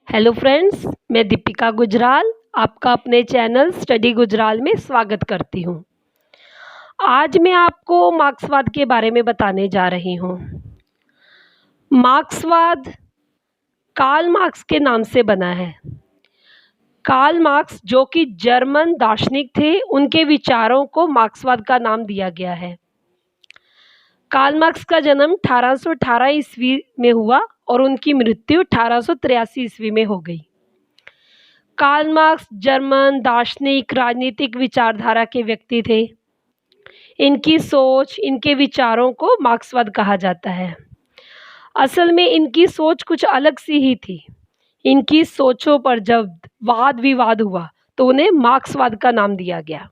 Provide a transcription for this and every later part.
Hello friends, मैं दीपिका गुजराल आपका अपने चैनल स्टडी गुजराल में स्वागत करती हूँ। आज मैं आपको मार्क्सवाद के बारे में बताने जा रही हूँ। मार्क्सवाद कार्ल मार्क्स के नाम से बना है। कार्ल मार्क्स जो कि जर्मन दार्शनिक थे, उनके विचारों को मार्क्सवाद का नाम दिया गया है। कार्ल मार्क्स का जन्म 1818 ईस्वी में हुआ और उनकी मृत्यु 1883 ईस्वी में हो गई। कार्ल मार्क्स जर्मन दार्शनिक राजनीतिक विचारधारा के व्यक्ति थे। इनकी सोच, इनके विचारों को मार्क्सवाद कहा जाता है। असल में इनकी सोच कुछ अलग सी ही थी। इनकी सोचों पर जब वाद विवाद हुआ तो उन्हें मार्क्सवाद का नाम दिया गया।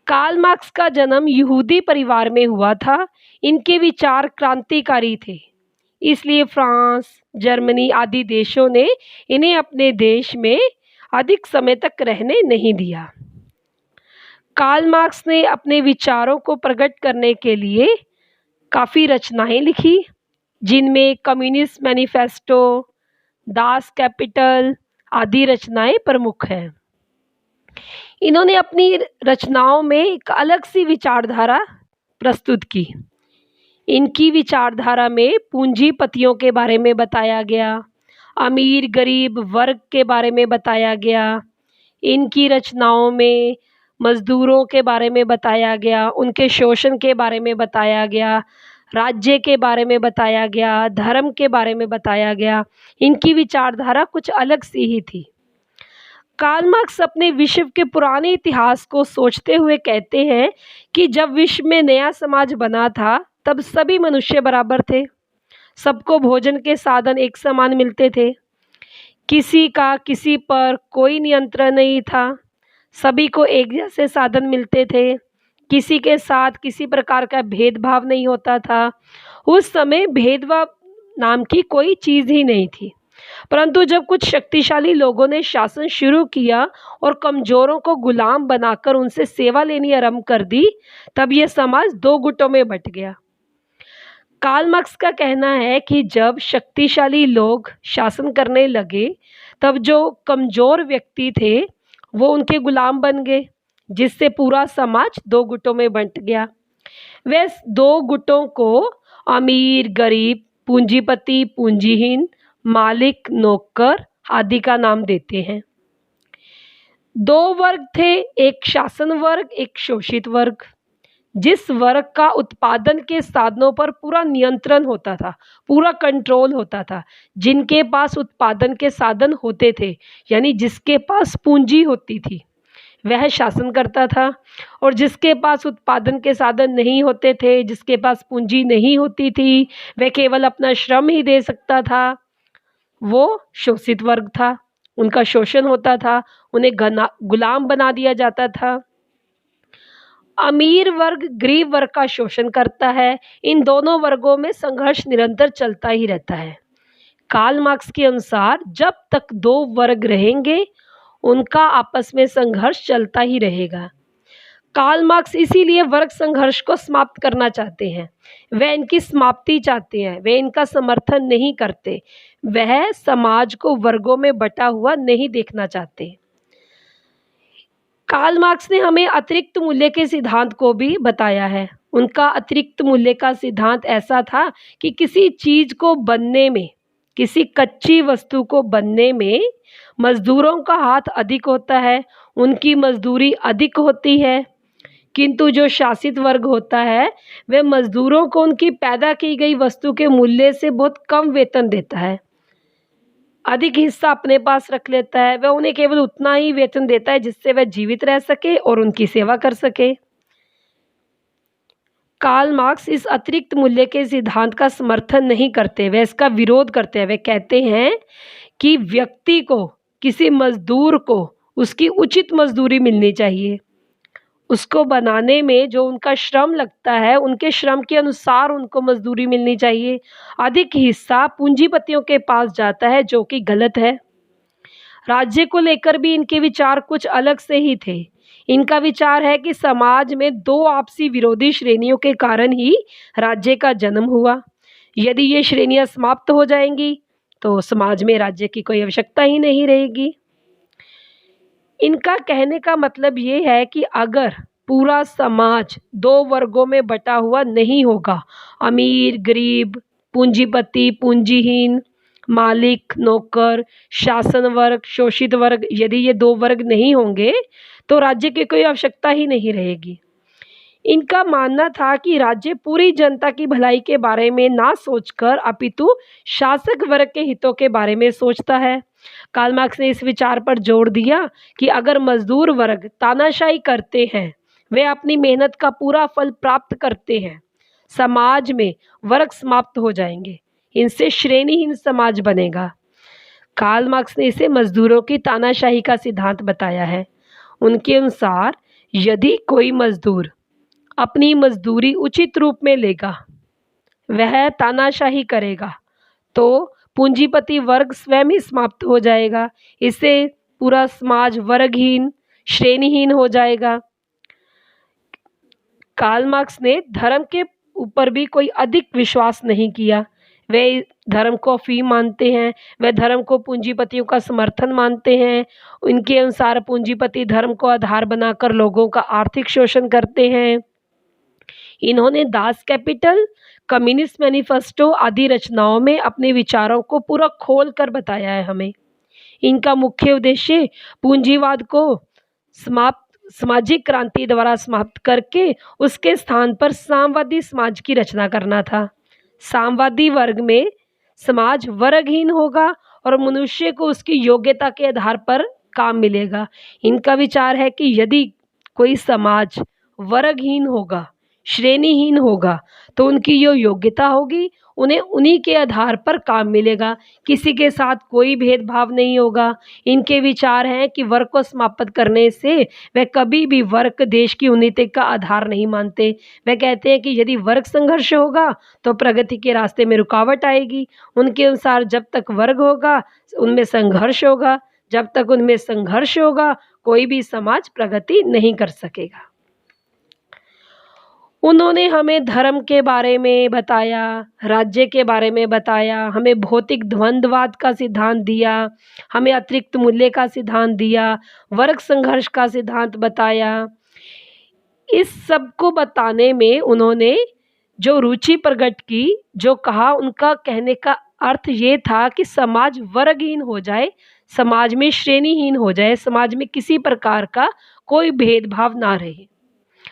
कार्ल मार्क्स का जन्म यहूदी परिवार में हुआ था। इनके विचार क्रांतिकारी थे, इसलिए फ्रांस, जर्मनी आदि देशों ने इन्हें अपने देश में अधिक समय तक रहने नहीं दिया। कार्ल मार्क्स ने अपने विचारों को प्रकट करने के लिए काफ़ी रचनाएं लिखी, जिनमें कम्युनिस्ट मैनिफेस्टो, दास कैपिटल आदि रचनाएं प्रमुख हैं। इन्होंने अपनी रचनाओं में एक अलग सी विचारधारा प्रस्तुत की। इनकी विचारधारा में पूंजीपतियों के बारे में बताया गया, अमीर गरीब वर्ग के बारे में बताया गया। इनकी रचनाओं में मजदूरों के बारे में बताया गया, उनके शोषण के बारे में बताया गया, राज्य के बारे में बताया गया, धर्म के बारे में बताया गया। इनकी विचारधारा कुछ अलग सी ही थी। कार्ल मार्क्स अपने विश्व के पुराने इतिहास को सोचते हुए कहते हैं कि जब विश्व में नया समाज बना था तब सभी मनुष्य बराबर थे। सबको भोजन के साधन एक समान मिलते थे। किसी का किसी पर कोई नियंत्रण नहीं था। सभी को एक जैसे साधन मिलते थे। किसी के साथ किसी प्रकार का भेदभाव नहीं होता था। उस समय भेदभाव नाम की कोई चीज़ ही नहीं थी। परंतु जब कुछ शक्तिशाली लोगों ने शासन शुरू किया और कमजोरों को गुलाम बनाकर उनसे सेवा लेनी आरंभ कर दी, तब यह समाज दो गुटों में बंट गया। कार्ल मार्क्स का कहना है कि जब शक्तिशाली लोग शासन करने लगे, तब जो कमजोर व्यक्ति थे वो उनके गुलाम बन गए, जिससे पूरा समाज दो गुटों में बंट गया। वे दो गुटों को अमीर गरीब, पूंजीपति पूंजीहीन, मालिक नौकर आदि का नाम देते हैं। दो वर्ग थे, एक शासन वर्ग, एक शोषित वर्ग। जिस वर्ग का उत्पादन के साधनों पर पूरा नियंत्रण होता था, पूरा कंट्रोल होता था, जिनके पास उत्पादन के साधन होते थे, यानी जिसके पास पूंजी होती थी, वह शासन करता था। और जिसके पास उत्पादन के साधन नहीं होते थे, जिसके पास पूंजी नहीं होती थी, वह केवल अपना श्रम ही दे सकता था, वो शोषित वर्ग था। उनका शोषण होता था, उन्हें गुलाम बना दिया जाता था। अमीर वर्ग गरीब वर्ग का शोषण करता है। इन दोनों वर्गों में संघर्ष निरंतर चलता ही रहता है। कार्ल मार्क्स के अनुसार जब तक दो वर्ग रहेंगे, उनका आपस में संघर्ष चलता ही रहेगा। कार्ल मार्क्स इसीलिए वर्ग संघर्ष को समाप्त करना चाहते हैं। वह इनकी समाप्ति चाहते हैं, वे इनका समर्थन नहीं करते। वह समाज को वर्गों में बटा हुआ नहीं देखना चाहते। कार्ल मार्क्स ने हमें अतिरिक्त मूल्य के सिद्धांत को भी बताया है। उनका अतिरिक्त मूल्य का सिद्धांत ऐसा था कि किसी चीज़ को बनने में, किसी कच्ची वस्तु को बनने में मजदूरों का हाथ अधिक होता है, उनकी मजदूरी अधिक होती है। किंतु जो शासित वर्ग होता है, वह मजदूरों को उनकी पैदा की गई वस्तु के मूल्य से बहुत कम वेतन देता है, अधिक हिस्सा अपने पास रख लेता है। वह उन्हें केवल उतना ही वेतन देता है जिससे वह जीवित रह सके और उनकी सेवा कर सके। कार्ल मार्क्स इस अतिरिक्त मूल्य के सिद्धांत का समर्थन नहीं करते, वे इसका विरोध करते हैं। वे कहते हैं कि व्यक्ति को, किसी मजदूर को उसकी उचित मजदूरी मिलनी चाहिए। उसको बनाने में जो उनका श्रम लगता है, उनके श्रम के अनुसार उनको मजदूरी मिलनी चाहिए। अधिक हिस्सा पूंजीपतियों के पास जाता है, जो कि गलत है। राज्य को लेकर भी इनके विचार कुछ अलग से ही थे। इनका विचार है कि समाज में दो आपसी विरोधी श्रेणियों के कारण ही राज्य का जन्म हुआ। यदि ये श्रेणियां समाप्त हो जाएंगी तो समाज में राज्य की कोई आवश्यकता ही नहीं रहेगी। इनका कहने का मतलब ये है कि अगर पूरा समाज दो वर्गों में बटा हुआ नहीं होगा, अमीर गरीब, पूंजीपति पूंजीहीन, मालिक नौकर, शासन वर्ग शोषित वर्ग, यदि ये दो वर्ग नहीं होंगे तो राज्य की कोई आवश्यकता ही नहीं रहेगी। इनका मानना था कि राज्य पूरी जनता की भलाई के बारे में ना सोचकर अपितु शासक वर्ग के हितों के बारे में सोचता है। कार्ल मार्क्स ने इस विचार पर जोर दिया कि अगर मजदूर वर्ग तानाशाही करते हैं, वे अपनी मेहनत का पूरा फल प्राप्त करते हैं, समाज में वर्ग समाप्त हो जाएंगे, इनसे श्रेणीहीन समाज बनेगा। कार्ल मार्क्स ने इसे मजदूरों की तानाशाही का सिद्धांत बताया है। उनके अनुसार यदि कोई मजदूर अपनी मजदूरी उचित रूप में लेगा, वह तानाशाही करेगा, तो पूंजीपति वर्ग स्वयं ही समाप्त हो जाएगा। इससे पूरा समाज वर्गहीन श्रेणीहीन हो जाएगा। कार्ल मार्क्स ने धर्म के ऊपर भी कोई अधिक विश्वास नहीं किया। वे धर्म को अफीम मानते हैं, वे धर्म को पूंजीपतियों का समर्थन मानते हैं। उनके अनुसार पूंजीपति धर्म को आधार बनाकर लोगों का आर्थिक शोषण करते हैं। इन्होंने दास कैपिटल, कम्युनिस्ट मैनिफेस्टो आदि रचनाओं में अपने विचारों को पूरा खोल कर बताया है हमें। इनका मुख्य उद्देश्य पूंजीवाद को सामाजिक क्रांति द्वारा समाप्त करके उसके स्थान पर साम्यवादी समाज की रचना करना था। साम्यवादी वर्ग में समाज वर्गहीन होगा और मनुष्य को उसकी योग्यता के आधार पर काम मिलेगा। इनका विचार है कि यदि कोई समाज वर्गहीन होगा, श्रेणीहीन होगा, तो उनकी जो योग्यता होगी उन्हें उन्हीं के आधार पर काम मिलेगा, किसी के साथ कोई भेदभाव नहीं होगा। इनके विचार हैं कि वर्ग को समाप्त करने से वे कभी भी वर्ग देश की उन्नति का आधार नहीं मानते। वे कहते हैं कि यदि वर्ग संघर्ष होगा तो प्रगति के रास्ते में रुकावट आएगी। उनके अनुसार जब तक वर्ग होगा उनमें संघर्ष होगा, जब तक उनमें संघर्ष होगा कोई भी समाज प्रगति नहीं कर सकेगा। उन्होंने हमें धर्म के बारे में बताया, राज्य के बारे में बताया, हमें भौतिक द्वंद्ववाद का सिद्धांत दिया, हमें अतिरिक्त मूल्य का सिद्धांत दिया, वर्ग संघर्ष का सिद्धांत बताया। इस सब को बताने में उन्होंने जो रुचि प्रकट की, जो कहा, उनका कहने का अर्थ ये था कि समाज वर्गहीन हो जाए, समाज में श्रेणीहीन हो जाए, समाज में किसी प्रकार का कोई भेदभाव ना रहे।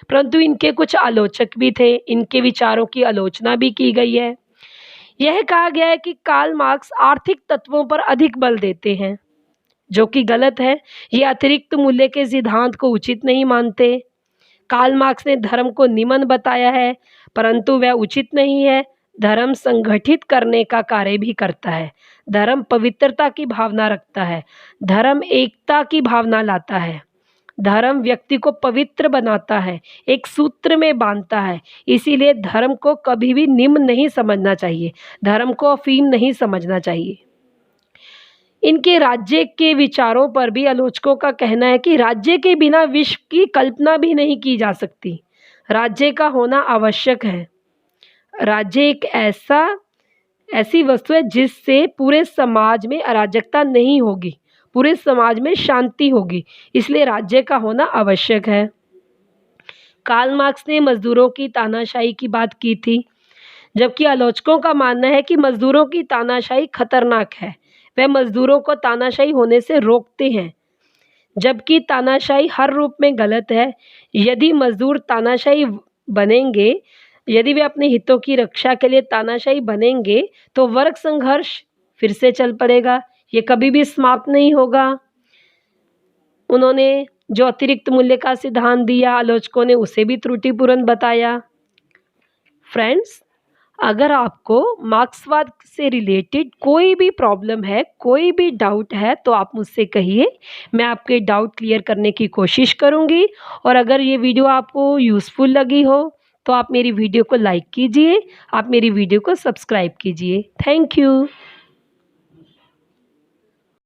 परंतु इनके कुछ आलोचक भी थे, इनके विचारों की आलोचना भी की गई है। यह कहा गया है कि कार्ल मार्क्स आर्थिक तत्वों पर अधिक बल देते हैं, जो कि गलत है। ये अतिरिक्त मूल्य के सिद्धांत को उचित नहीं मानते। कार्ल मार्क्स ने धर्म को निमन बताया है, परंतु वह उचित नहीं है। धर्म संगठित करने का कार्य भी करता है। धर्म पवित्रता की भावना रखता है। धर्म एकता की भावना लाता है। धर्म व्यक्ति को पवित्र बनाता है, एक सूत्र में बांधता है। इसीलिए धर्म को कभी भी निम्न नहीं समझना चाहिए, धर्म को अफीम नहीं समझना चाहिए। इनके राज्य के विचारों पर भी आलोचकों का कहना है कि राज्य के बिना विश्व की कल्पना भी नहीं की जा सकती। राज्य का होना आवश्यक है। राज्य एक ऐसी वस्तु है जिससे पूरे समाज में अराजकता नहीं होगी, पूरे समाज में शांति होगी, इसलिए राज्य का होना आवश्यक है। कार्ल मार्क्स ने मजदूरों की तानाशाही की बात की थी, जबकि आलोचकों का मानना है कि मजदूरों की तानाशाही खतरनाक है। वह मजदूरों को तानाशाही होने से रोकते हैं, जबकि तानाशाही हर रूप में गलत है। यदि मजदूर तानाशाही बनेंगे, यदि वे अपने हितों की रक्षा के लिए तानाशाही बनेंगे, तो वर्ग संघर्ष फिर से चल पड़ेगा, ये कभी भी समाप्त नहीं होगा। उन्होंने जो अतिरिक्त मूल्य का सिद्धांत दिया, आलोचकों ने उसे भी त्रुटिपूर्ण बताया। फ्रेंड्स, अगर आपको मार्क्सवाद से रिलेटेड कोई भी प्रॉब्लम है, कोई भी डाउट है, तो आप मुझसे कहिए, मैं आपके डाउट क्लियर करने की कोशिश करूंगी। और अगर ये वीडियो आपको यूज़फुल लगी हो तो आप मेरी वीडियो को लाइक कीजिए, आप मेरी वीडियो को सब्सक्राइब कीजिए। Thank you.